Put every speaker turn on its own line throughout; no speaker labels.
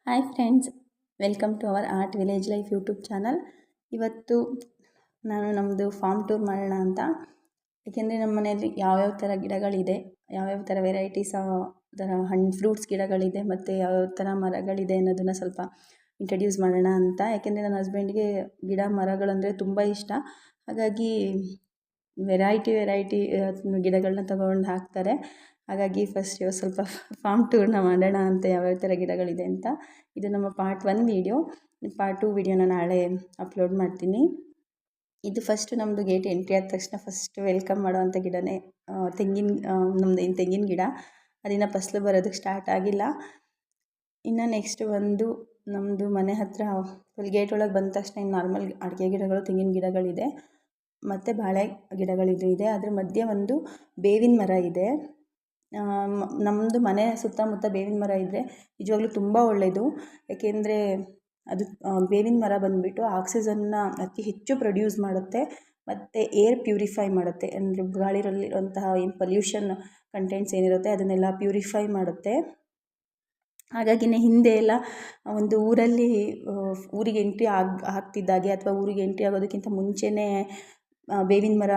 Hi friends, welcome to our art village life YouTube channel. ಇವತ್ತು ನಾನು ನಮ್ಮದು form tour ಮಾಡೋಣ ಅಂತ. ಏಕೆಂದರೆ ನಮ್ಮ ಮನೆಯಲ್ಲಿ ಯಾವ್ಯಾವ ಥರ ಗಿಡಗಳಿದೆ, ಯಾವ್ಯಾವ ಥರ ವೆರೈಟೀಸ್ ಥರ ಹಣ್ಣು ಫ್ರೂಟ್ಸ್ ಗಿಡಗಳಿದೆ ಮತ್ತು ಯಾವ್ಯಾವ ಥರ ಮರಗಳಿದೆ ಅನ್ನೋದನ್ನು ಸ್ವಲ್ಪ ಇಂಟ್ರಡ್ಯೂಸ್ ಮಾಡೋಣ ಅಂತ. ಯಾಕೆಂದರೆ ನನ್ನ ಹಸ್ಬೆಂಡ್ಗೆ ಗಿಡ ಮರಗಳಂದರೆ ತುಂಬ ಇಷ್ಟ. ಹಾಗಾಗಿ ವೆರೈಟಿ ಗಿಡಗಳನ್ನ ತೊಗೊಂಡು ಹಾಕ್ತಾರೆ. ಹಾಗಾಗಿ ಫಸ್ಟ್ ಸ್ವಲ್ಪ ಫಾರ್ಮ್ ಟೂರ್ನ ಮಾಡೋಣ ಅಂತ, ಯಾವ್ಯಾವ ಥರ ಗಿಡಗಳಿದೆ ಅಂತ. ಇದು ನಮ್ಮ ಪಾರ್ಟ್ 1 ವೀಡಿಯೋ. ಪಾರ್ಟ್ 2 ವೀಡಿಯೋನ ನಾಳೆ ಅಪ್ಲೋಡ್ ಮಾಡ್ತೀನಿ. ಇದು ಫಸ್ಟು ನಮ್ಮದು ಗೇಟ್ ಎಂಟ್ರಿ ಆದ ತಕ್ಷಣ ಫಸ್ಟ್ ವೆಲ್ಕಮ್ ಮಾಡೋವಂಥ ಗಿಡನೇ ನಮ್ಮದು ತೆಂಗಿನ ಗಿಡ. ಅದಿನ್ನು ಫಸಲು ಬರೋದಕ್ಕೆ ಸ್ಟಾರ್ಟ್ ಆಗಿಲ್ಲ. ಇನ್ನು ನೆಕ್ಸ್ಟ್ ಒಂದು ನಮ್ಮದು ಮನೆ ಹತ್ತಿರ ಫುಲ್ ಗೇಟ್ ಒಳಗೆ ಬಂದ ತಕ್ಷಣ ಇನ್ನು ನಾರ್ಮಲ್ ಅಡಿಕೆ ಗಿಡಗಳು, ತೆಂಗಿನ ಗಿಡಗಳಿದೆ ಮತ್ತು ಬಾಳೆ ಗಿಡಗಳಿದು ಇದೆ. ಅದ್ರ ಮಧ್ಯೆ ಒಂದು ಬೇವಿನ ಮರ ಇದೆ. ನಮ್ಮದು ಮನೆ ಸುತ್ತಮುತ್ತ ಬೇವಿನ ಮರ ಇದ್ದರೆ ನಿಜವಾಗ್ಲೂ ತುಂಬ ಒಳ್ಳೆಯದು. ಏಕೆಂದರೆ ಅದು ಬೇವಿನ ಮರ ಬಂದುಬಿಟ್ಟು ಆಕ್ಸಿಜನ್ನ ಅತಿ ಹೆಚ್ಚು ಪ್ರೊಡ್ಯೂಸ್ ಮಾಡುತ್ತೆ ಮತ್ತು ಏರ್ ಪ್ಯೂರಿಫೈ ಮಾಡುತ್ತೆ. ಅಂದರೆ ಗಾಳಿಯಲ್ಲಿರುವಂತಹ ಏನು ಪೊಲ್ಯೂಷನ್ ಕಂಟೆಂಟ್ಸ್ ಏನಿರುತ್ತೆ ಅದನ್ನೆಲ್ಲ ಪ್ಯೂರಿಫೈ ಮಾಡುತ್ತೆ. ಹಾಗಾಗಿನೇ ಹಿಂದೆ ಎಲ್ಲ ಒಂದು ಊರಿಗೆ ಎಂಟ್ರಿ ಆಗ್ತಿದ್ದಾಗೆ ಅಥವಾ ಊರಿಗೆ ಎಂಟ್ರಿ ಆಗೋದಕ್ಕಿಂತ ಮುಂಚೆನೇ ಬೇವಿನ ಮರ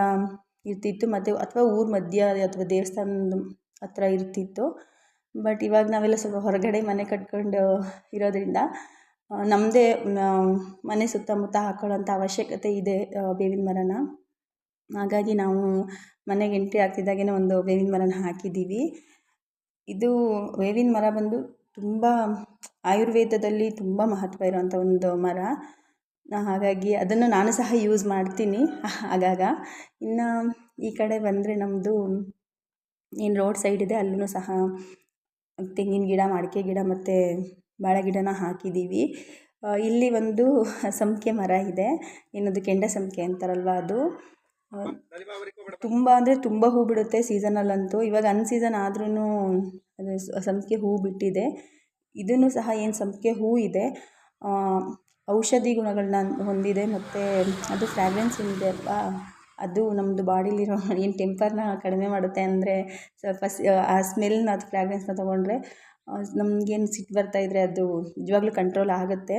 ಇರ್ತಿತ್ತು, ಮತ್ತು ಅಥವಾ ಊರ ಮಧ್ಯ ಅಥವಾ ದೇವಸ್ಥಾನದ ಹತ್ರ ಇರ್ತಿತ್ತು. ಬಟ್ ಇವಾಗ ನಾವೆಲ್ಲ ಸ್ವಲ್ಪ ಹೊರಗಡೆ ಮನೆ ಕಟ್ಕೊಂಡು ಇರೋದ್ರಿಂದ ನಮ್ಮದೇ ಮನೆ ಸುತ್ತಮುತ್ತ ಹಾಕೊಳ್ಳೋಂಥ ಅವಶ್ಯಕತೆ ಇದೆ ಬೇವಿನ ಮರನ. ಹಾಗಾಗಿ ನಾವು ಮನೆಗೆ ಎಂಟ್ರಿ ಆಗ್ತಿದ್ದಾಗೇ ಒಂದು ಬೇವಿನ ಮರನ ಹಾಕಿದ್ದೀವಿ. ಇದು ಬೇವಿನ ಮರ ಬಂದು ತುಂಬ ಆಯುರ್ವೇದದಲ್ಲಿ ತುಂಬ ಮಹತ್ವ ಇರೋವಂಥ ಒಂದು ಮರ. ಹಾಗಾಗಿ ಅದನ್ನು ನಾನು ಸಹ ಯೂಸ್ ಮಾಡ್ತೀನಿ ಆಗಾಗ. ಇನ್ನು ಈ ಕಡೆ ಬಂದರೆ ನಮ್ಮದು ಏನು ರೋಡ್ ಸೈಡ್ ಇದೆ, ಅಲ್ಲೂ ಸಹ ತೆಂಗಿನ ಗಿಡ, ಅಡಿಕೆ ಗಿಡ ಮತ್ತು ಬಾಳೆ ಗಿಡನ ಹಾಕಿದ್ದೀವಿ. ಇಲ್ಲಿ ಒಂದು ಸಂಪಿಗೆ ಮರ ಇದೆ, ಏನದು ಕೆಂಡ ಸಂಪಿಗೆ ಅಂತಾರಲ್ವ ಅದು. ತುಂಬ ಅಂದರೆ ತುಂಬ ಹೂ ಬಿಡುತ್ತೆ ಸೀಸನಲ್ಲಂತೂ. ಇವಾಗ ಅನ್ಸೀಸನ್ ಆದ್ರೂ ಅದು ಸಂಪಿಗೆ ಹೂ ಬಿಟ್ಟಿದೆ. ಇದನ್ನು ಸಹ ಏನು ಸಂಪಿಗೆ ಹೂ ಇದೆ, ಔಷಧಿ ಗುಣಗಳನ್ನ ಹೊಂದಿದೆ ಮತ್ತು ಅದು ಫ್ರ್ಯಾಗ್ರೆನ್ಸ್ ಇದೆ ಅಲ್ವಾ, ಅದು ನಮ್ಮದು ಬಾಡಿಲಿರೋ ಏನು ಟೆಂಪರ್ನ ಕಡಿಮೆ ಮಾಡುತ್ತೆ. ಅಂದರೆ ಸ್ವಲ್ಪ ಆ ಸ್ಮೆಲ್ನ, ಅದು ಫ್ರ್ಯಾಗ್ರೆನ್ಸ್ನ ತೊಗೊಂಡ್ರೆ ನಮಗೇನು ಸಿಟ್ಟು ಬರ್ತಾಯಿದ್ರೆ ಅದು ನಿಜವಾಗ್ಲೂ ಕಂಟ್ರೋಲ್ ಆಗುತ್ತೆ.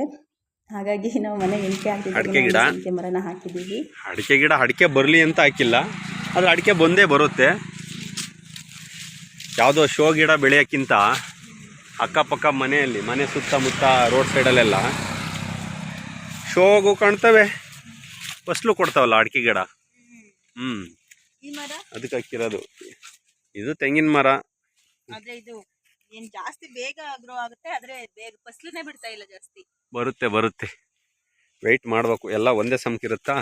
ಹಾಗಾಗಿ ನಾವು ಮನೆಗೆ ಎಂಟ್ರಿ ಆಗ್ತಿದ್ದೀವಿ ಮರನ ಹಾಕಿದ್ದೀವಿ.
ಅಡಿಕೆ ಬರಲಿ ಅಂತ ಹಾಕಿಲ್ಲ, ಆದರೆ ಅಡಿಕೆ ಬಂದೇ ಬರುತ್ತೆ. ಯಾವುದೋ ಶೋ ಗಿಡ ಬೆಳೆಯೋಕ್ಕಿಂತ ಅಕ್ಕಪಕ್ಕ ಮನೆ ಸುತ್ತಮುತ್ತ ರೋಡ್ ಸೈಡಲ್ಲೆಲ್ಲ ಶೋಗೂ ಕಾಣ್ತವೆ, ಫಸಲು ಕೊಡ್ತಾವಲ್ಲ ಅಡಿಕೆ ಗಿಡ. ಅದಕ್ಕೆ ಹಾಕಿರೋದು. ಇದು ತೆಂಗಿನ ಮರ.
ಇದು ಏನು ಜಾಸ್ತಿ ಬೇಗ ಗ್ರೋ ಆಗುತ್ತೆ, ಆದರೆ ಬೇಗ ಫಸಲನ್ನೇ ಬಿಡ್ತಾ ಇಲ್ಲ ಜಾಸ್ತಿ.
ಬರುತ್ತೆ ವೆಯ್ಟ್ ಮಾಡಬೇಕು. ಎಲ್ಲ ಒಂದೇ ಸಮಕಿರುತ್ತಾ.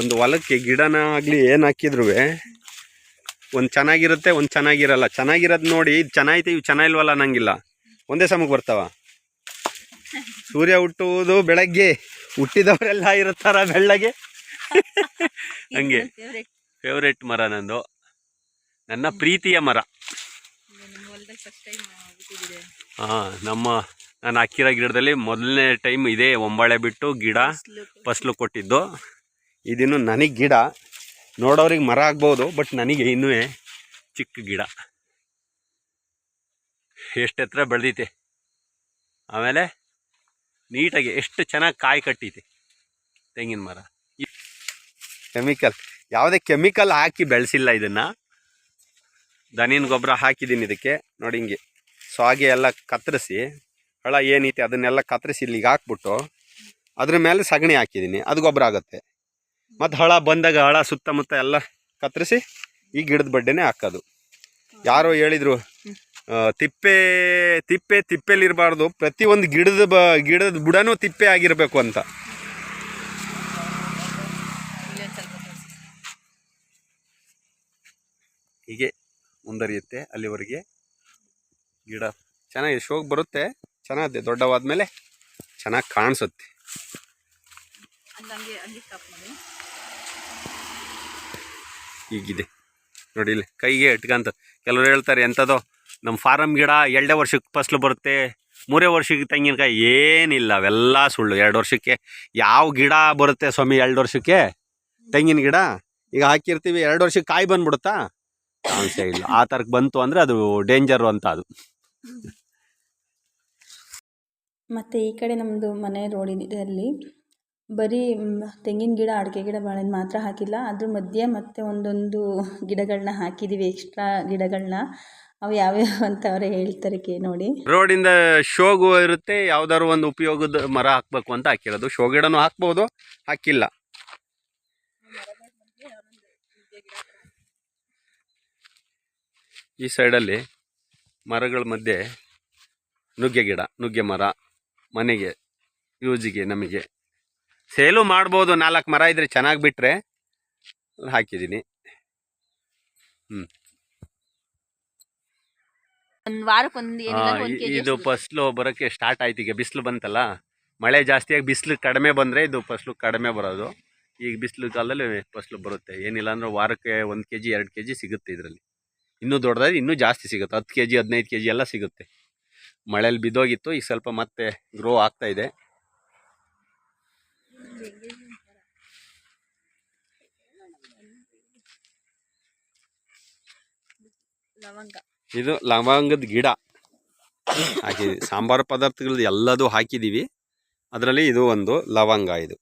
ಒಂದು ಹೊಲಕ್ಕೆ ಗಿಡನ ಆಗಲಿ ಏನು ಹಾಕಿದ್ರು ಒಂದು ಚೆನ್ನಾಗಿರುತ್ತೆ, ಒಂದು ಚೆನ್ನಾಗಿರಲ್ಲ. ಚೆನ್ನಾಗಿರೋದು ನೋಡಿ ಇದು ಚೆನ್ನಾಗೈತೆ, ಇವು ಚೆನ್ನಾಗಿಲ್ವಲ್ಲ ಅನ್ನಂಗಿಲ್ಲ. ಒಂದೇ ಸಮಕ್ಕೆ ಬರ್ತಾವ. ಸೂರ್ಯ ಹುಟ್ಟುವುದು ಬೆಳಗ್ಗೆ, ಹುಟ್ಟಿದವರೆಲ್ಲ ಇರುತ್ತಾರ ಬೆಳ್ಳಗೆ. ಹಂಗೆ ಫೇವ್ರೇಟ್ ಮರ ನಂದು, ನನ್ನ ಪ್ರೀತಿಯ ಮರ. ನಾನು ಹಾಕಿರೋ ಗಿಡದಲ್ಲಿ ಮೊದಲನೇ ಟೈಮ್ ಇದೇ ಒಂಬಾಳೆ ಬಿಟ್ಟು ಗಿಡ ಫಸಲು ಕೊಟ್ಟಿದ್ದು. ಇದಿನ್ನು ನನಗೆ ಗಿಡ ನೋಡೋರಿಗೆ ಮರ ಆಗ್ಬೋದು, ಬಟ್ ನನಗೆ ಇನ್ನೂ ಚಿಕ್ಕ ಗಿಡ. ಎಷ್ಟು ಎತ್ತರ ಬೆಳೆದೈತೆ, ಆಮೇಲೆ ನೀಟಾಗಿ ಎಷ್ಟು ಚೆನ್ನಾಗಿ ಕಾಯಿ ಕಟ್ಟೈತೆ ತೆಂಗಿನ ಮರ. ಯಾವುದೇ ಕೆಮಿಕಲ್ ಹಾಕಿ ಬೆಳೆಸಿಲ್ಲ ಇದನ್ನು. ದನಿನ ಗೊಬ್ಬರ ಹಾಕಿದ್ದೀನಿ ಇದಕ್ಕೆ. ನೋಡಿ ಹಿಂಗೆ ಸ್ವಾಗೆ ಎಲ್ಲ ಕತ್ತರಿಸಿ, ಹಳ ಏನೈತೆ ಅದನ್ನೆಲ್ಲ ಕತ್ತರಿಸಿ ಇಲ್ಲಿಗೆ ಹಾಕ್ಬಿಟ್ಟು ಅದ್ರ ಮೇಲೆ ಸಗಣಿ ಹಾಕಿದ್ದೀನಿ, ಅದು ಗೊಬ್ಬರ ಆಗುತ್ತೆ. ಮತ್ತು ಹಳ ಬಂದಾಗ ಹಳ ಸುತ್ತಮುತ್ತ ಎಲ್ಲ ಕತ್ತರಿಸಿ ಈ ಗಿಡದ ಬಡ್ಡೆನೇ ಹಾಕೋದು. ಯಾರೋ ಹೇಳಿದರು ತಿಪ್ಪೆಲಿರಬಾರ್ದು, ಪ್ರತಿಯೊಂದು ಗಿಡದ ಬುಡನೂ ತಿಪ್ಪೆ ಆಗಿರಬೇಕು ಅಂತ. ಹೀಗೆ ಮುಂದರಿಯುತ್ತೆ ಅಲ್ಲಿವರೆಗೆ. ಗಿಡ ಚೆನ್ನಾಗಿ ಶೋಕ್ ಬರುತ್ತೆ, ಚೆನ್ನಾಗಿದೆ. ದೊಡ್ಡವಾದ್ಮೇಲೆ ಚೆನ್ನಾಗಿ ಕಾಣಿಸುತ್ತೆ. ಹೀಗಿದೆ ನೋಡಿ, ಇಲ್ಲಿ ಕೈಗೆ ಇಟ್ಕಂತ. ಕೆಲವರು ಹೇಳ್ತಾರೆ ಎಂಥದೋ ನಮ್ಮ ಫಾರಮ್ ಗಿಡ 2 ವರ್ಷಕ್ಕೆ ಫಸಲು ಬರುತ್ತೆ, 3 ವರ್ಷಕ್ಕೆ ತೆಂಗಿನಕಾಯಿ. ಏನಿಲ್ಲ, ಅವೆಲ್ಲ ಸುಳ್ಳು. 2 ವರ್ಷಕ್ಕೆ ಯಾವ ಗಿಡ ಬರುತ್ತೆ ಸ್ವಾಮಿ? 2 ವರ್ಷಕ್ಕೆ ತೆಂಗಿನ ಗಿಡ ಈಗ ಹಾಕಿರ್ತೀವಿ, 2 ವರ್ಷಕ್ಕೆ ಕಾಯಿ ಬಂದ್ಬಿಡುತ್ತಾ? ಚಾನ್ಸೇ ಇಲ್ಲ. ಆ ಥರಕ್ಕೆ ಬಂತು ಅಂದರೆ ಅದು ಡೇಂಜರು ಅಂತ. ಅದು
ಮತ್ತು ಈ ಕಡೆ ನಮ್ಮದು ಮನೆ ರೋಡಿನಲ್ಲಿ ಬರೀ ತೆಂಗಿನ ಗಿಡ, ಅಡಿಕೆ ಗಿಡ, ಬಾಳೆಹಣ್ಣು ಮಾತ್ರ ಹಾಕಿಲ್ಲ, ಅದ್ರ ಮಧ್ಯೆ ಮತ್ತೆ ಒಂದೊಂದು ಗಿಡಗಳನ್ನ ಹಾಕಿದ್ದೀವಿ, ಎಕ್ಸ್ಟ್ರಾ ಗಿಡಗಳನ್ನ. ಅವು ಯಾವ್ಯಾವ ಅಂತ ಅವರೇ ಹೇಳ್ತಾರೆ ನೋಡಿ.
ರೋಡಿಂದ ಶೋಗೂ ಇರುತ್ತೆ, ಯಾವ್ದಾದ್ರು ಒಂದು ಉಪಯೋಗದ ಮರ ಹಾಕ್ಬೇಕು ಅಂತ ಹಾಕಿರೋದು. ಶೋ ಗಿಡನೂ ಹಾಕ್ಬೋದು, ಹಾಕಿಲ್ಲ. ಈ ಸೈಡಲ್ಲಿ ಮರಗಳ ಮಧ್ಯೆ ನುಗ್ಗೆ ಗಿಡ, ನುಗ್ಗೆ ಮರ ಮನೆಗೆ ಯೂಜಿಗೆ, ನಮಗೆ ಸೇಲು ಮಾಡ್ಬೋದು. 4 ಮರ ಇದ್ರೆ ಚೆನ್ನಾಗಿ ಬಿಟ್ರೆ ಹಾಕಿದ್ದೀನಿ. ಇದು ಫಸ್ಲು ಬರೋಕ್ಕೆ ಸ್ಟಾರ್ಟ್ ಆಯ್ತು. ಈಗ ಬಿಸಿಲು ಬಂತಲ್ಲ, ಮಳೆ ಜಾಸ್ತಿಯಾಗಿ ಬಿಸಿಲು ಕಡಿಮೆ ಬಂದರೆ ಇದು ಫಸ್ಲು ಕಡಿಮೆ ಬರೋದು. ಈಗ ಬಿಸಿಲು ಕಾಲದಲ್ಲಿ ಫಸ್ಲು ಬರುತ್ತೆ. ಏನಿಲ್ಲ ಅಂದ್ರೆ ವಾರಕ್ಕೆ 1 kg 2 kg ಸಿಗುತ್ತೆ. ಇದರಲ್ಲಿ ಇನ್ನೂ ದೊಡ್ಡದಾಗಿ ಇನ್ನೂ ಜಾಸ್ತಿ ಸಿಗುತ್ತೆ. 10 kg 15 kg ಎಲ್ಲ ಸಿಗುತ್ತೆ. ಮಳೆಯಲ್ಲಿ ಬಿದ್ದೋಗಿತ್ತು, ಈಗ ಸ್ವಲ್ಪ ಮತ್ತೆ ಗ್ರೋ ಆಗ್ತಾ ಇದೆ. ಇದು ಲವಂಗದ ಗಿಡ ಹಾಕಿದ್ವಿ. ಸಾಂಬಾರು ಪದಾರ್ಥಗಳು ಎಲ್ಲದೂ ಹಾಕಿದ್ದೀವಿ. ಅದರಲ್ಲಿ ಇದು ಒಂದು ಲವಂಗ. ಇದು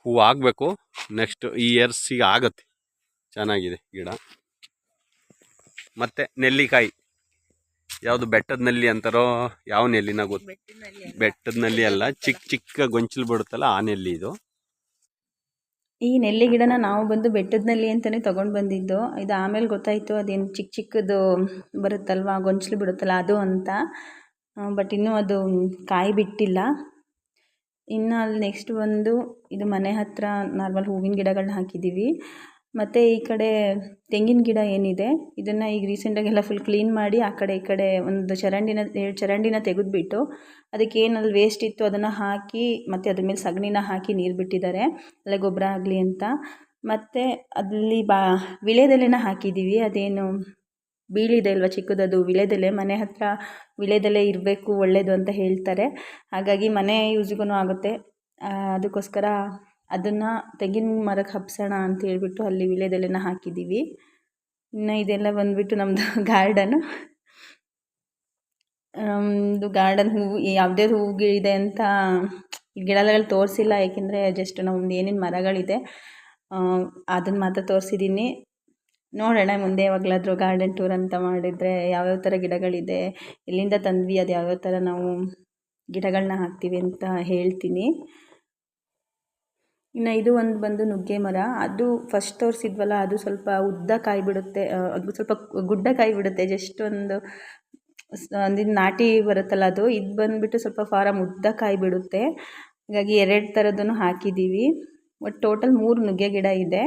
ಹೂವು ಆಗಬೇಕು, ನೆಕ್ಸ್ಟ್ ಈ ಇಯರ್ಸಿಗೆ ಆಗುತ್ತೆ. ಚೆನ್ನಾಗಿದೆ ಗಿಡ. ಮತ್ತು ನೆಲ್ಲಿಕಾಯಿ, ಯಾವುದು ಬೆಟ್ಟದ ನಲ್ಲಿ ಅಂತಾರೋ, ಯಾವ ನೆಲ್ಲಿನ ಗೊತ್ತು, ಬೆಟ್ಟದ ನಲ್ಲಿ ಅಲ್ಲ, ಚಿಕ್ಕ ಚಿಕ್ಕ ಗೊಂಚಲು ಬಿಡುತ್ತಲ್ಲ ಆ ನೆಲ್ಲಿ. ಇದು
ಈ ನೆಲ್ಲಿ ಗಿಡನ ನಾವು ಬಂದು ಬೆಟ್ಟದ ನಲ್ಲಿ ಅಂತಲೇ ತೊಗೊಂಡು ಬಂದಿದ್ದು. ಇದು ಆಮೇಲೆ ಗೊತ್ತಾಯಿತು ಅದೇನು ಚಿಕ್ಕ ಚಿಕ್ಕದು ಬರುತ್ತಲ್ವ, ಗೊಂಚಲು ಬಿಡುತ್ತಲ್ಲ ಅದು ಅಂತ. ಬಟ್ ಇನ್ನೂ ಅದು ಕಾಯಿ ಬಿಟ್ಟಿಲ್ಲ. ಇನ್ನು ಅಲ್ಲಿ ನೆಕ್ಸ್ಟ್ ಬಂದು ಇದು ಮನೆ ಹತ್ತಿರ ನಾರ್ಮಲ್ ಹೂವಿನ ಗಿಡಗಳನ್ನ ಹಾಕಿದ್ದೀವಿ. ಮತ್ತು ಈ ಕಡೆ ತೆಂಗಿನ ಗಿಡ ಏನಿದೆ, ಇದನ್ನು ಈಗ ರೀಸೆಂಟಾಗೆಲ್ಲ ಫುಲ್ ಕ್ಲೀನ್ ಮಾಡಿ ಆ ಕಡೆ ಈ ಕಡೆ ಒಂದು 2 ಚರಂಡಿನ ತೆಗೆದುಬಿಟ್ಟು ಅದಕ್ಕೆ ಏನಲ್ಲಿ ವೇಸ್ಟ್ ಇತ್ತು ಅದನ್ನು ಹಾಕಿ, ಮತ್ತು ಅದ್ರ ಮೇಲೆ ಸಗಣಿನ ಹಾಕಿ ನೀರು ಬಿಟ್ಟಿದ್ದಾರೆ, ಅಲ್ಲೇ ಗೊಬ್ಬರ ಆಗಲಿ ಅಂತ. ಮತ್ತು ಅಲ್ಲಿ ವಿಳೆದೆಲೆನ ಹಾಕಿದ್ದೀವಿ. ಅದೇನು ಬೀಳಿದೆ ಅಲ್ವ ಚಿಕ್ಕದದು ವಿಳೆದೆಲೆ, ಮನೆ ಹತ್ತಿರ ವಿಳೆದೆಲೆ ಇರಬೇಕು, ಒಳ್ಳೆಯದು ಅಂತ ಹೇಳ್ತಾರೆ. ಹಾಗಾಗಿ ಮನೆ ಯೂಸ್ಗೂ ಆಗುತ್ತೆ. ಅದಕ್ಕೋಸ್ಕರ ಅದನ್ನು ತೆಂಗಿನ ಮರಕ್ಕೆ ಹಬ್ಸೋಣ ಅಂತ ಹೇಳ್ಬಿಟ್ಟು ಅಲ್ಲಿ ವಿಳೆದೆಲೆನ ಹಾಕಿದ್ದೀವಿ. ಇನ್ನು ಇದೆಲ್ಲ ಬಂದುಬಿಟ್ಟು ನಮ್ಮದು ಗಾರ್ಡನು. ನಮ್ಮದು ಗಾರ್ಡನ್ ಹೂವು ಯಾವುದೇ ಹೂವುಗಳಿದೆ ಅಂತ ಗಿಡಗಳು ತೋರಿಸಿಲ್ಲ, ಏಕೆಂದರೆ ಜಸ್ಟ್ ನಮ್ಮದು ಏನೇನು ಮರಗಳಿದೆ ಅದನ್ನು ಮಾತ್ರ ತೋರಿಸಿದ್ದೀನಿ. ನೋಡೋಣ ಮುಂದೆ ಯಾವಾಗಲಾದರೂ ಗಾರ್ಡನ್ ಟೂರ್ ಅಂತ ಮಾಡಿದರೆ ಯಾವ್ಯಾವ ಥರ ಗಿಡಗಳಿದೆ, ಎಲ್ಲಿಂದ ತಂದ್ವಿ, ಅದು ಯಾವ್ಯಾವ ಥರ ನಾವು ಗಿಡಗಳನ್ನ ಹಾಕ್ತೀವಿ ಅಂತ ಹೇಳ್ತೀನಿ. ಇನ್ನು ಇದು ಒಂದು ಬಂದು ನುಗ್ಗೆ ಮರ. ಅದು ಫಸ್ಟ್ ತೋರಿಸಿದ್ವಲ್ಲ, ಅದು ಸ್ವಲ್ಪ ಉದ್ದ ಕಾಯಿ ಬಿಡುತ್ತೆ, ಅದು ಸ್ವಲ್ಪ ಗುಡ್ಡ ಕಾಯಿ ಬಿಡುತ್ತೆ. ಜಸ್ಟ್ ಒಂದು ನಾಟಿ ಬರುತ್ತಲ್ಲ ಅದು. ಇದು ಬಂದುಬಿಟ್ಟು ಸ್ವಲ್ಪ ಫಾರಮ್ ಉದ್ದ ಕಾಯಿ ಬಿಡುತ್ತೆ. ಹಾಗಾಗಿ 2 ಥರದ್ದನ್ನು ಹಾಕಿದ್ದೀವಿ. ಒಟ್ಟು ಟೋಟಲ್ 3 ನುಗ್ಗೆ ಗಿಡ ಇದೆ.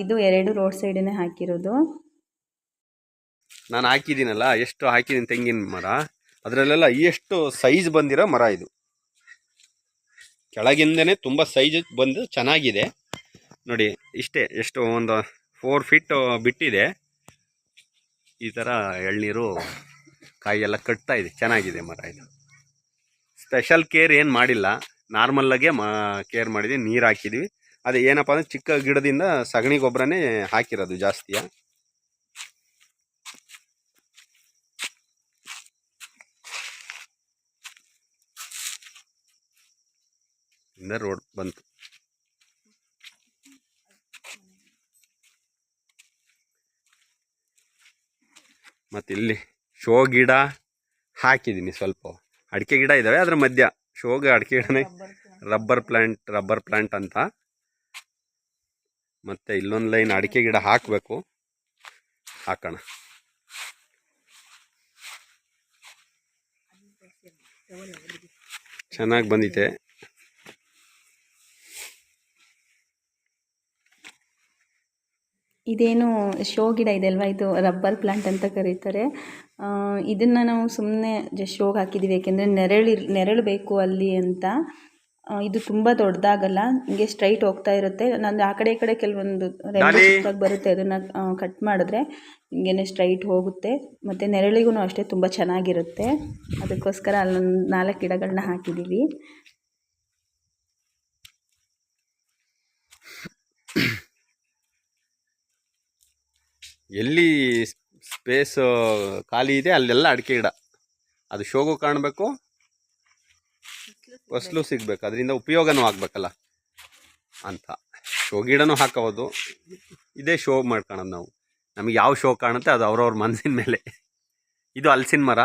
ಇದು 2 ರೋಡ್ ಸೈಡೇ ಹಾಕಿರೋದು.
ನಾನು ಹಾಕಿದ್ದೀನಲ್ಲ, ಎಷ್ಟು ಹಾಕಿದ್ದೀನಿ ತೆಂಗಿನ ಮರ, ಅದರಲ್ಲೆಲ್ಲ ಎಷ್ಟು ಸೈಜ್ ಬಂದಿರೋ ಮರ. ಇದು ಕೆಳಗಿಂದನೇ ತುಂಬ ಸೈಜ್ ಬಂದು ಚೆನ್ನಾಗಿದೆ ನೋಡಿ. ಇಷ್ಟೇ, ಎಷ್ಟು ಒಂದು 4 feet ಬಿಟ್ಟಿದೆ. ಈ ಥರ ಎಳ್ನೀರು ಕಾಯಿ ಎಲ್ಲ ಕಟ್ತಾ ಇದೆ. ಚೆನ್ನಾಗಿದೆ ಮರ. ಇದು ಸ್ಪೆಷಲ್ ಕೇರ್ ಏನು ಮಾಡಿಲ್ಲ, ನಾರ್ಮಲ್ಲಾಗೆ ಕೇರ್ ಮಾಡಿದ್ವಿ, ನೀರು ಹಾಕಿದ್ವಿ. ಅದು ಏನಪ್ಪ ಅಂದರೆ ಚಿಕ್ಕ ಗಿಡದಿಂದ ಸಗಣಿ ಗೊಬ್ಬರನೇ ಹಾಕಿರೋದು ಜಾಸ್ತಿಯ. ಇಂದ ರೋಡ್ ಬಂತು. ಮತ್ತು ಇಲ್ಲಿ ಶೋ ಗಿಡ ಹಾಕಿದ್ದೀನಿ. ಸ್ವಲ್ಪ ಅಡಿಕೆ ಗಿಡ ಇದ್ದಾವೆ ಅದ್ರ ಮಧ್ಯ. ಶೋಗೆ ಅಡಿಕೆ ಗಿಡನೇ, ರಬ್ಬರ್ ಪ್ಲ್ಯಾಂಟ್ ಅಂತ. ಮತ್ತು ಇಲ್ಲೊಂದು ಲೈನ್ ಅಡಿಕೆ ಗಿಡ ಹಾಕಬೇಕು, ಹಾಕೋಣ. ಚೆನ್ನಾಗಿ ಬಂದಿದೆ.
ಇದೇನು ಶೋ ಗಿಡ ಇದೆ ಅಲ್ವಾ, ಇದು ರಬ್ಬರ್ ಪ್ಲ್ಯಾಂಟ್ ಅಂತ ಕರೀತಾರೆ. ಇದನ್ನು ನಾವು ಸುಮ್ಮನೆ ಜಸ್ಟ್ ಶೋಗೆ ಹಾಕಿದ್ದೀವಿ, ಏಕೆಂದರೆ ನೆರಳು ಬೇಕು ಅಲ್ಲಿ ಅಂತ. ಇದು ತುಂಬ ದೊಡ್ಡದಾಗಲ್ಲ, ಹಿಂಗೆ ಸ್ಟ್ರೈಟ್ ಹೋಗ್ತಾ ಇರುತ್ತೆ. ನಾನು ಆ ಕಡೆ ಈ ಕಡೆ ಕೆಲವೊಂದು ಬರುತ್ತೆ, ಅದನ್ನು ಕಟ್ ಮಾಡಿದ್ರೆ ಹಿಂಗೇ ಸ್ಟ್ರೈಟ್ ಹೋಗುತ್ತೆ. ಮತ್ತು ನೆರಳಿಗೂ ಅಷ್ಟೇ ತುಂಬ ಚೆನ್ನಾಗಿರುತ್ತೆ. ಅದಕ್ಕೋಸ್ಕರ ಅಲ್ಲೊಂದು 4 ಗಿಡಗಳನ್ನ ಹಾಕಿದ್ದೀವಿ.
ಎಲ್ಲಿ ಸ್ಪೇಸ್ ಖಾಲಿ ಇದೆ ಅಲ್ಲೆಲ್ಲ ಅಡಿಕೆ ಗಿಡ ಅದು ಶೋಗೂ ಕಾಣಬೇಕು, ಫಸಲು ಸಿಗ್ಬೇಕು, ಅದರಿಂದ ಉಪಯೋಗನೂ ಆಗ್ಬೇಕಲ್ಲ ಅಂತ. ಶೋ ಗಿಡನೂ ಹಾಕೋದು, ಇದೇ ಶೋ ಮಾಡ್ಕೊಳ್ಳೋದು ನಾವು. ನಮಗೆ ಯಾವ ಶೋ ಕಾಣುತ್ತೆ ಅದು ಅವ್ರವ್ರ ಮನಸ್ಸಿನ ಮೇಲೆ. ಇದು ಹಲಸಿನ ಮರ,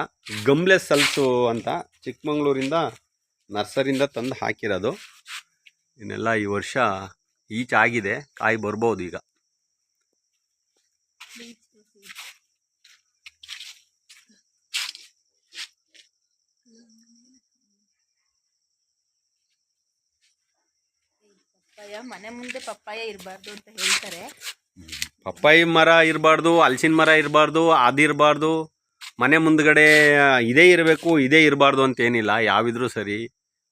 ಗಮ್ಲೆಸ್ ಹಲಸು ಅಂತ ಚಿಕ್ಕಮಂಗ್ಳೂರಿಂದ ನರ್ಸರಿಯಿಂದ ತಂದು ಹಾಕಿರೋದು. ಇನ್ನೆಲ್ಲ ಈ ವರ್ಷ ಈಚಾಗಿದೆ, ಕಾಯಿ ಬರ್ಬೋದು ಈಗ.
ಮನೆ ಮುಂದೆ ಪಪ್ಪಾಯ ಇರಬಾರ್ದು ಅಂತ ಹೇಳ್ತಾರೆ.
ಪಪ್ಪಾಯಿ ಮರ ಇರಬಾರ್ದು, ಹಲಸಿನ ಮರ ಇರಬಾರ್ದು, ಅದಿರಬಾರ್ದು. ಮನೆ ಮುಂದ್ಗಡೆ ಇದೇ ಇರಬೇಕು, ಇದೇ ಇರಬಾರ್ದು ಅಂತ ಏನಿಲ್ಲ. ಯಾವಿದ್ರೂ ಸರಿ,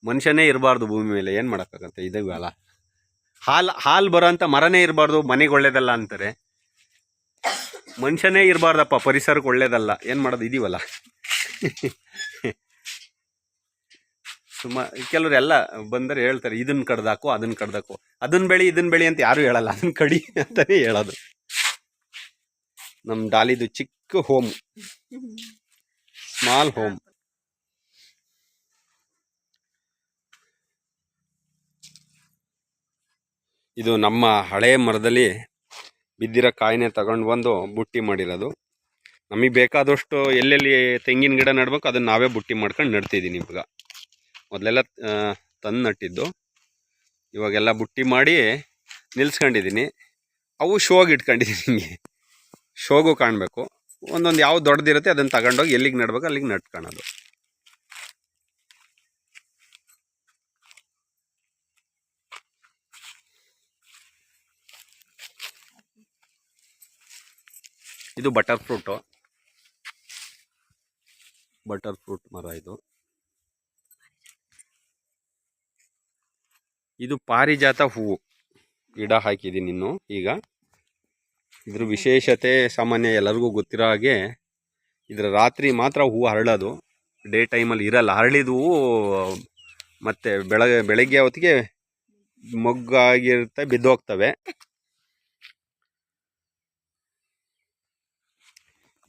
ಮನುಷ್ಯನೇ ಇರಬಾರ್ದು ಭೂಮಿ ಮೇಲೆ. ಏನು ಮಾಡೋಕ್ಕಾಗತ್ತೆ, ಇದೇ ಅಲ್ಲ. ಹಾಲು ಬರೋಂಥ ಮರನೇ ಇರಬಾರ್ದು, ಮನೆಗೆ ಒಳ್ಳೇದಲ್ಲ ಅಂತಾರೆ. ಮನುಷ್ಯನೇ ಇರಬಾರ್ದಪ್ಪ, ಪರಿಸರಕ್ಕೆ ಒಳ್ಳೇದಲ್ಲ. ಏನು ಮಾಡೋದು, ಇದೀವಲ್ಲ. ಕೆಲವ್ರು ಎಲ್ಲ ಬಂದರೆ ಹೇಳ್ತಾರೆ, ಇದನ್ನ ಕಡ್ದಾಕು, ಅದನ್ನ ಕಡ್ದಾಕು, ಅದನ್ನ ಬೆಳಿ ಇದನ್ನ ಬೆಳಿ ಅಂತ ಯಾರು ಹೇಳಲ್ಲ, ಅದನ್ನ ಕಡಿ ಅಂತಾನೆ ಹೇಳೋದು. ನಮ್ಮ ಡಾಲಿದು ಚಿಕ್ಕ ಹೋಮ್, ಸ್ಮಾಲ್ ಹೋಮ್. ಇದು ನಮ್ಮ ಹಳೆಯ ಮರದಲ್ಲಿ ಬಿದ್ದಿರೋ ಕಾಯಿನೇ ತಗೊಂಡು ಬಂದು ಬುಟ್ಟಿ ಮಾಡಿರೋದು. ನಮಗೆ ಬೇಕಾದಷ್ಟು ಎಲ್ಲೆಲ್ಲಿ ತೆಂಗಿನ ಗಿಡ ನೆಡ್ಬೇಕು ಅದನ್ನು ನಾವೇ ಬುಟ್ಟಿ ಮಾಡ್ಕೊಂಡು ನೆಡ್ತಿದ್ದೀನಿ. ಇವಾಗ ಮೊದಲೆಲ್ಲ ತಂದು ನಟ್ಟಿದ್ದು, ಇವಾಗೆಲ್ಲ ಬುಟ್ಟಿ ಮಾಡಿ ನಿಲ್ಸ್ಕೊಂಡಿದ್ದೀನಿ. ಅವು ಶೋಗೆ ಇಟ್ಕೊಂಡಿದ್ದೀನಿ. ಹಿಂಗೆ ಶೋಗೂ ಕಾಣಬೇಕು. ಒಂದೊಂದು ಯಾವ್ದು ದೊಡ್ಡದಿರುತ್ತೆ ಅದನ್ನು ತಗೊಂಡೋಗಿ ಎಲ್ಲಿಗೆ ನೆಡ್ಬೇಕು ಅಲ್ಲಿಗೆ ನೆಟ್ಕೊಳ್ಳೋದು. ಇದು ಬಟರ್ ಫ್ರೂಟ್ ಮರ. ಇದು ಪಾರಿಜಾತ ಹೂವು ಗಿಡ ಹಾಕಿದ್ದೀನಿ ಇನ್ನು. ಈಗ ಇದ್ರ ವಿಶೇಷತೆ ಸಾಮಾನ್ಯ ಎಲ್ಲರಿಗೂ ಗೊತ್ತಿರೋ ಹಾಗೆ, ಇದರ ರಾತ್ರಿ ಮಾತ್ರ ಹೂವು ಹರಳೋದು, ಡೇ ಟೈಮಲ್ಲಿ ಇರಲ್ಲ. ಹರಳಿದ ಹೂವು ಮತ್ತು ಬೆಳಗ್ಗೆ ಹೊತ್ತಿಗೆ ಮೊಗ್ಗಾಗಿರುತ್ತೆ, ಬಿದ್ದೋಗ್ತವೆ.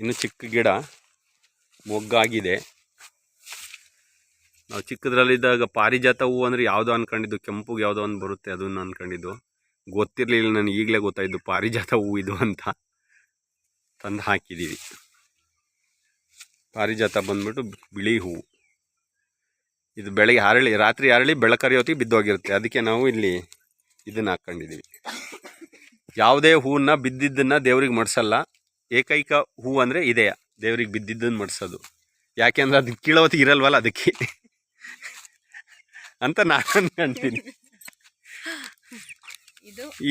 ಇನ್ನು ಚಿಕ್ಕ ಗಿಡ ಮೊಗ್ಗಾಗಿದೆ. ನಾವು ಚಿಕ್ಕದ್ರಲ್ಲಿದ್ದಾಗ ಪಾರಿಜಾತ ಹೂವು ಅಂದರೆ ಯಾವುದೋ ಅಂದ್ಕೊಂಡಿದ್ದು, ಕೆಂಪುಗೆ ಯಾವುದೋ ಒಂದು ಬರುತ್ತೆ ಅದನ್ನು ಅಂದ್ಕೊಂಡಿದ್ದು. ಗೊತ್ತಿರಲಿಲ್ಲ, ನನಗೆ ಈಗಲೇ ಗೊತ್ತಾಯಿದ್ದು ಪಾರಿಜಾತ ಹೂವು ಇದು ಅಂತ. ತಂದು ಹಾಕಿದ್ದೀವಿ. ಪಾರಿಜಾತ ಬಂದ್ಬಿಟ್ಟು ಬಿಳಿ ಹೂವು. ಇದು ಬೆಳಗ್ಗೆ ಹರಳಿ, ರಾತ್ರಿ ಹರಳಿ ಬೆಳಕರಿ ಹೊತ್ತಿಗೆ ಬಿದ್ದೋಗಿರುತ್ತೆ. ಅದಕ್ಕೆ ನಾವು ಇಲ್ಲಿ ಇದನ್ನು ಹಾಕ್ಕೊಂಡಿದ್ದೀವಿ. ಯಾವುದೇ ಹೂವನ್ನ ಬಿದ್ದಿದ್ದನ್ನು ದೇವ್ರಿಗೆ ಮಡ್ಸಲ್ಲ. ಏಕೈಕ ಹೂವು ಅಂದರೆ ಇದೆಯಾ, ದೇವ್ರಿಗೆ ಬಿದ್ದಿದ್ದನ್ನು ಮಡ್ಸೋದು. ಯಾಕೆಂದ್ರೆ ಅದು ಕೀಳೋತ್ತಿಗೆ ಇರಲ್ವಲ್ಲ, ಅದಕ್ಕೆ ಅಂತ ನಾನು ಅನ್ಕೊಂತೀನಿ.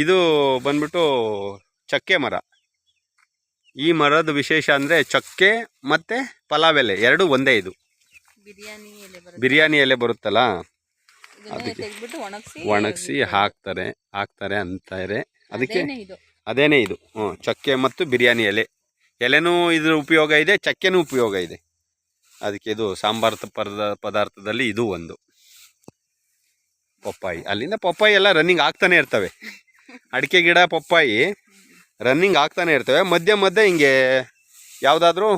ಇದು ಬಂದ್ಬಿಟ್ಟು ಚಕ್ಕೆ ಮರ. ಈ ಮರದ ವಿಶೇಷ ಅಂದರೆ ಚಕ್ಕೆ ಮತ್ತು ಪಲಾವ್ ಎಲೆ ಎರಡು ಒಂದೇ. ಇದು ಬಿರಿಯಾನಿ ಎಲೆ ಬರುತ್ತಲ್ಲ, ಅದಕ್ಕೆ ಒಣಗಿಸಿ ಹಾಕ್ತಾರೆ ಅಂತಾರೆ. ಅದಕ್ಕೆ ಅದೇನೇ ಇದು. ಚಕ್ಕೆ ಮತ್ತು ಬಿರಿಯಾನಿ ಎಲೆನೂ ಇದ್ರ ಉಪಯೋಗ ಇದೆ, ಚಕ್ಕೆನೂ ಉಪಯೋಗ ಇದೆ. ಅದಕ್ಕೆ ಇದು ಸಾಂಬಾರು ಪದಾರ್ಥದಲ್ಲಿ ಇದು ಒಂದು. ಪಪ್ಪಾಯಿ, ಅಲ್ಲಿಂದ ಪಪ್ಪಾಯಿ ಎಲ್ಲ ರನ್ನಿಂಗ್ ಆಗ್ತಾನೆ ಇರ್ತವೆ. ಅಡಿಕೆ ಗಿಡ, ಪಪ್ಪಾಯಿ ರನ್ನಿಂಗ್ ಆಗ್ತಾನೆ ಇರ್ತವೆ. ಮಧ್ಯೆ ಹಿಂಗೆ ಯಾವುದಾದ್ರೂ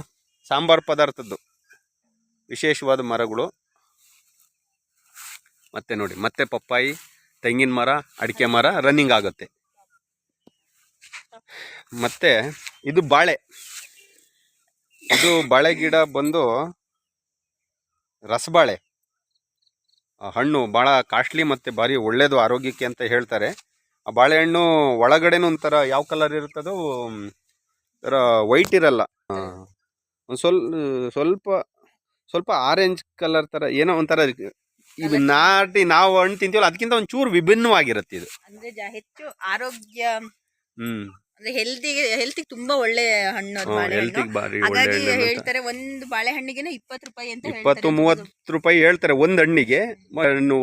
ಸಾಂಬಾರು ಪದಾರ್ಥದ್ದು ವಿಶೇಷವಾದ ಮರಗಳು. ಮತ್ತೆ ನೋಡಿ, ಮತ್ತೆ ಪಪ್ಪಾಯಿ, ತೆಂಗಿನ ಮರ, ಅಡಿಕೆ ಮರ ರನ್ನಿಂಗ್ ಆಗುತ್ತೆ. ಮತ್ತು ಇದು ಬಾಳೆ. ಇದು ಬಾಳೆ ಗಿಡ ಬಂದು ರಸಬಾಳೆ ಹಣ್ಣು. ಭಾಳ ಕಾಸ್ಟ್ಲಿ ಮತ್ತು ಭಾರಿ ಒಳ್ಳೆಯದು ಆರೋಗ್ಯಕ್ಕೆ ಅಂತ ಹೇಳ್ತಾರೆ. ಆ ಬಾಳೆಹಣ್ಣು ಒಳಗಡೆನೂ ಒಂಥರ ಯಾವ ಕಲರ್ ಇರುತ್ತದೋ, ಥರ ವೈಟ್ ಇರಲ್ಲ, ಒಂದು ಸ್ವಲ್ಪ ಆರೆಂಜ್ ಕಲರ್ ಥರ ಏನೋ ಒಂಥರ. ಇದು ನಾವು ಹಣ್ಣು ತಿಂತೀವಲ್ಲ ಅದಕ್ಕಿಂತ ಒಂಚೂರು ವಿಭಿನ್ನವಾಗಿರುತ್ತೆ ಇದು.
ಹೆಚ್ಚು ಆರೋಗ್ಯ, ಅಂದ್ರೆ ಹೆಲ್ತಿಗೆ ತುಂಬಾ ಒಳ್ಳೆ ಹಣ್ಣು. ಹಾಗಾಗಿ ಹೇಳ್ತಾರೆ ಒಂದು ಬಾಳೆಹಣ್ಣಿಗೆ 20 ರೂಪಾಯಿ ಅಂತ,
20-30 ರೂಪಾಯಿ ಹೇಳ್ತಾರೆ ಒಂದು ಹಣ್ಣಿಗೆ.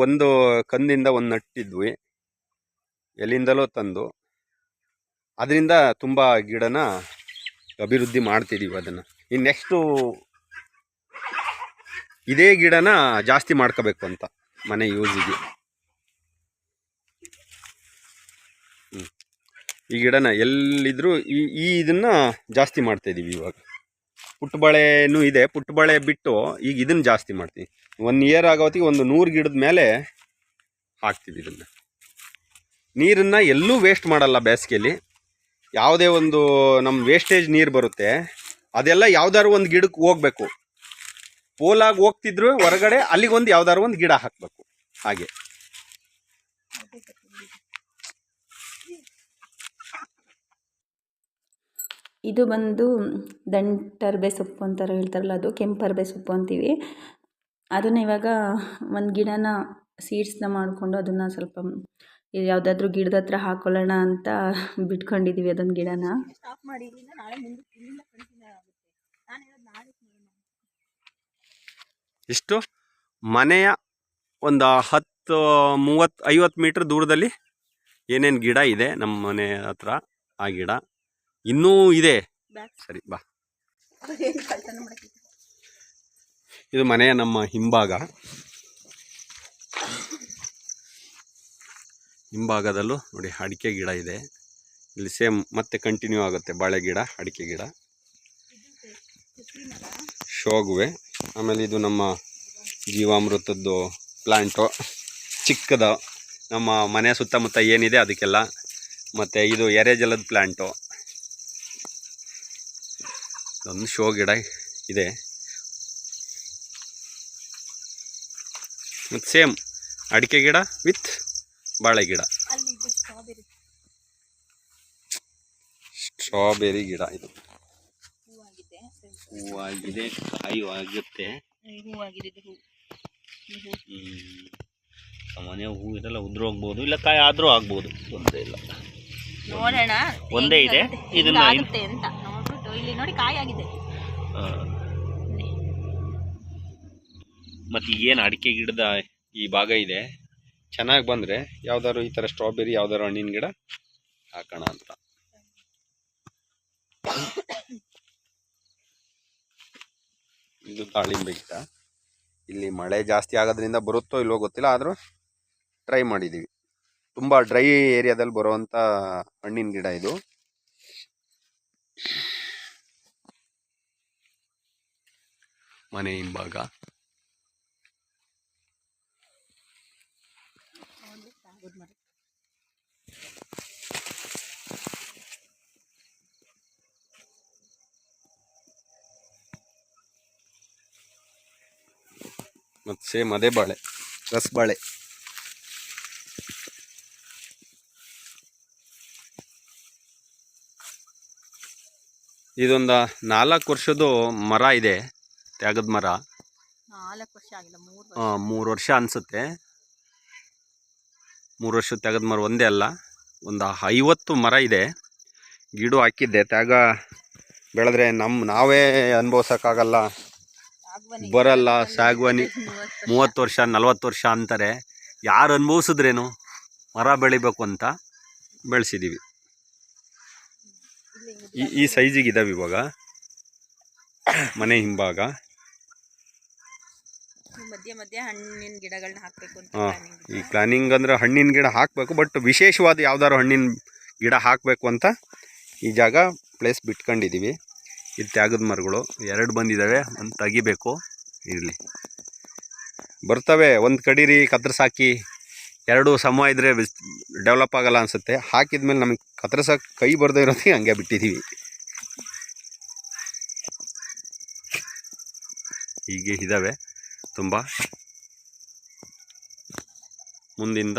ಒಂದು ಕಂದಿಂದ ಒಂದು ನಟ್ಟಿದ್ವಿ, ಎಲ್ಲಿಂದಲೋ ತಂದು. ಅದರಿಂದ ತುಂಬ ಗಿಡನ ಅಭಿವೃದ್ಧಿ ಮಾಡ್ತಿದ್ದೀವಿ. ಅದನ್ನು ಇನ್ನು ನೆಕ್ಸ್ಟು ಇದೇ ಗಿಡನ ಜಾಸ್ತಿ ಮಾಡ್ಕೋಬೇಕು ಅಂತ ಮನೆ ಯೂಸಿಗೆ. ಈ ಗಿಡನ ಎಲ್ಲಿದ್ರೂ ಇದನ್ನು ಜಾಸ್ತಿ ಮಾಡ್ತಾಯಿದ್ದೀವಿ ಇವಾಗ. ಪುಟ್ಟಬಾಳೆನೂ ಇದೆ. ಪುಟ್ಟಬಾಳೆ ಬಿಟ್ಟು ಈಗ ಇದನ್ನು ಜಾಸ್ತಿ ಮಾಡ್ತೀವಿ. 1 ಇಯರ್ ಆಗೋತ್ತಿಗೆ ಒಂದು 100 ಗಿಡದ ಮೇಲೆ ಹಾಕ್ತೀವಿ ಇದನ್ನು. ನೀರನ್ನು ಎಲ್ಲೂ ವೇಸ್ಟ್ ಮಾಡಲ್ಲ ಬೇಸಿಗೆಯಲ್ಲಿ. ಯಾವುದೇ ಒಂದು ನಮ್ಮ ವೇಸ್ಟೇಜ್ ನೀರು ಬರುತ್ತೆ ಅದೆಲ್ಲ ಯಾವ್ದಾದ್ರು ಒಂದು ಗಿಡಕ್ಕೆ ಹೋಗ್ಬೇಕು. ಪೋಲಾಗಿ ಹೋಗ್ತಿದ್ರು ಹೊರಗಡೆ ಅಲ್ಲಿಗೊಂದು ಯಾವ್ದಾದ್ರು ಒಂದು ಗಿಡ ಹಾಕಬೇಕು. ಹಾಗೆ
ಇದು ಬಂದು ದಂಟರ್ಬೆ ಸೊಪ್ಪು ಅಂತಾರೆ ಹೇಳ್ತಾರಲ್ಲ, ಅದು ಕೆಂಪರ್ಬೆ ಸೊಪ್ಪು ಅಂತೀವಿ. ಅದನ್ನು ಇವಾಗ ಒಂದು ಗಿಡನ ಸೀಡ್ಸ್ನ ಮಾಡಿಕೊಂಡು ಅದನ್ನು ಸ್ವಲ್ಪ ಯಾವುದಾದ್ರೂ ಗಿಡದ ಹತ್ರ ಹಾಕೊಳ್ಳೋಣ ಅಂತ ಬಿಟ್ಕೊಂಡಿದ್ದೀವಿ ಅದೊಂದು ಗಿಡನ.
ಇಷ್ಟು ಮನೆಯ ಒಂದು 10, 30, 50 ಮೀಟ್ರ್ ದೂರದಲ್ಲಿ ಏನೇನು ಗಿಡ ಇದೆ ನಮ್ಮ ಮನೆ ಹತ್ರ ಆ ಗಿಡ ಇನ್ನೂ ಇದೆ. ಸರಿ ಬಾ. ಇದು ಮನೆಯ ನಮ್ಮ ಹಿಂಭಾಗದಲ್ಲೂ ನೋಡಿ ಅಡಿಕೆ ಗಿಡ ಇದೆ. ಇಲ್ಲಿ ಸೇಮ್ ಮತ್ತೆ ಕಂಟಿನ್ಯೂ ಆಗುತ್ತೆ ಬಾಳೆ ಗಿಡ, ಅಡಿಕೆ ಗಿಡ, ಶೋಗುವೆ. ಆಮೇಲೆ ಇದು ನಮ್ಮ ಜೀವಾಮೃತದ್ದು ಪ್ಲ್ಯಾಂಟು ಚಿಕ್ಕದು, ನಮ್ಮ ಮನೆ ಸುತ್ತಮುತ್ತ ಏನಿದೆ ಅದಕ್ಕೆಲ್ಲ. ಮತ್ತು ಇದು ಎರೆಜಲದ ಪ್ಲ್ಯಾಂಟು, ಒಂದು ಶೋ ಗಿಡ ಇದೆ. ಮತ್ತು ಸೇಮ್ ಅಡಿಕೆ ಗಿಡ ವಿತ್ ಬಾಳೆ ಗಿಡ, ಸ್ಟ್ರಾಬೆರಿ ಗಿಡ. ಇದು ಹೂವಾಗಿದೆ, ಕಾಯಿ ಆಗುತ್ತೆ. ಸಾಮಾನ್ಯ ಹೂ ಇದೆಲ್ಲ ಉದುರೋಗ್ಬೋದು, ಇಲ್ಲ ಕಾಯಿ ಆದರೂ ಆಗ್ಬೋದು, ತೊಂದರೆ ಇಲ್ಲ.
ನೋಡೋಣ,
ಒಂದೇ ಇದೆ. ಇದನ್ನ
ಅಂತ ನೋಡ್ಬಿಟ್ಟು ಇಲ್ಲಿ ನೋಡಿ ಕಾಯಿ ಆಗಿದೆ.
ಮತ್ತು ಏನು ಅಡಿಕೆ ಗಿಡದ ಈ ಭಾಗ ಇದೆ, ಚೆನ್ನಾಗಿ ಬಂದರೆ ಯಾವ್ದಾದ್ರು ಈ ಥರ ಸ್ಟ್ರಾಬೆರಿ ಯಾವ್ದಾದ್ರು ಹಣ್ಣಿನ ಗಿಡ ಹಾಕೋಣ ಅಂತ. ಇದು ದಾಳಿಂಬೆ ಗಿಡ. ಇಲ್ಲಿ ಮಳೆ ಜಾಸ್ತಿ ಆಗೋದ್ರಿಂದ ಬರುತ್ತೋ ಇಲ್ಲೋ ಗೊತ್ತಿಲ್ಲ, ಆದರೂ ಟ್ರೈ ಮಾಡಿದ್ದೀವಿ. ತುಂಬ ಡ್ರೈ ಏರಿಯಾದಲ್ಲಿ ಬರುವಂಥ ಹಣ್ಣಿನ ಗಿಡ ಇದು. ಮನೆ ಹಿಂಭಾಗ ಮತ್ತು ಸೇಮ್ ಅದೇ ಬಾಳೆ, ರಸಬಾಳೆ. ಇದೊಂದು 4 ವರ್ಷದ ಮರ ಇದೆ, ತ್ಯಾಗದ ಮರ.
4 ವರ್ಷ ಆಗಿಲ್ಲ,
3 ವರ್ಷ ಅನಿಸುತ್ತೆ. 3 ವರ್ಷದ ತ್ಯಾಗದ ಮರ ಒಂದೇ ಅಲ್ಲ, ಒಂದು 50 ಮರ ಇದೆ. ಗಿಡ ಹಾಕಿದ್ದೆ, ತ್ಯಾಗ ಬೆಳೆದ್ರೆ ನಾವೇ ಅನುಭವಿಸೋಕ್ಕಾಗಲ್ಲ, ಬರಲ್ಲ. ಸಾಗವಾನಿ 30 ವರ್ಷ 40 ವರ್ಷ ಅಂತಾರೆ. ಯಾರು ಅನುಭವಿಸಿದ್ರೇನು, ಮರ ಬೆಳಿಬೇಕು ಅಂತ ಬೆಳೆಸಿದ್ದೀವಿ. ಈ ಸೈಜಿಗೆ ಇದಾವೆ ಇವಾಗ ಮನೆ ಹಿಂಭಾಗ.
ಮಧ್ಯೆ ಹಣ್ಣಿನ ಗಿಡಗಳನ್ನ ಹಾಕಬೇಕು ಅಂತ
ಈ ಪ್ಲಾನಿಂಗ್ ಅಂದರೆ ಹಣ್ಣಿನ ಗಿಡ ಹಾಕಬೇಕು, ಬಟ್ ವಿಶೇಷವಾದ ಯಾವ್ದಾದ್ರು ಹಣ್ಣಿನ ಗಿಡ ಹಾಕಬೇಕು ಅಂತ ಈ ಜಾಗ ಪ್ಲೇಸ್ ಬಿಟ್ಕೊಂಡಿದ್ದೀವಿ. ಇದು ತ್ಯಾಗದ ಮರಗಳು 2 ಬಂದಿದ್ದಾವೆ, ಒಂದು ತೆಗಿಬೇಕು. ಇರಲಿ, ಬರ್ತವೆ. ಒಂದು ಕಡೀರಿ ಕತ್ತರಿಸಾಕಿ 2 ಸಮ ಇದ್ದರೆ ಡೆವಲಪ್ ಆಗಲ್ಲ ಅನಿಸುತ್ತೆ. ಹಾಕಿದ್ಮೇಲೆ ನಮಗೆ ಕತ್ತರಿಸೋಕೆ ಕೈ ಬರದೇ ಇರೋದಕ್ಕೆ ಹಂಗೆ ಬಿಟ್ಟಿದ್ದೀವಿ. ಹೀಗೆ ಇದ್ದಾವೆ ತುಂಬ. ಮುಂದಿಂದ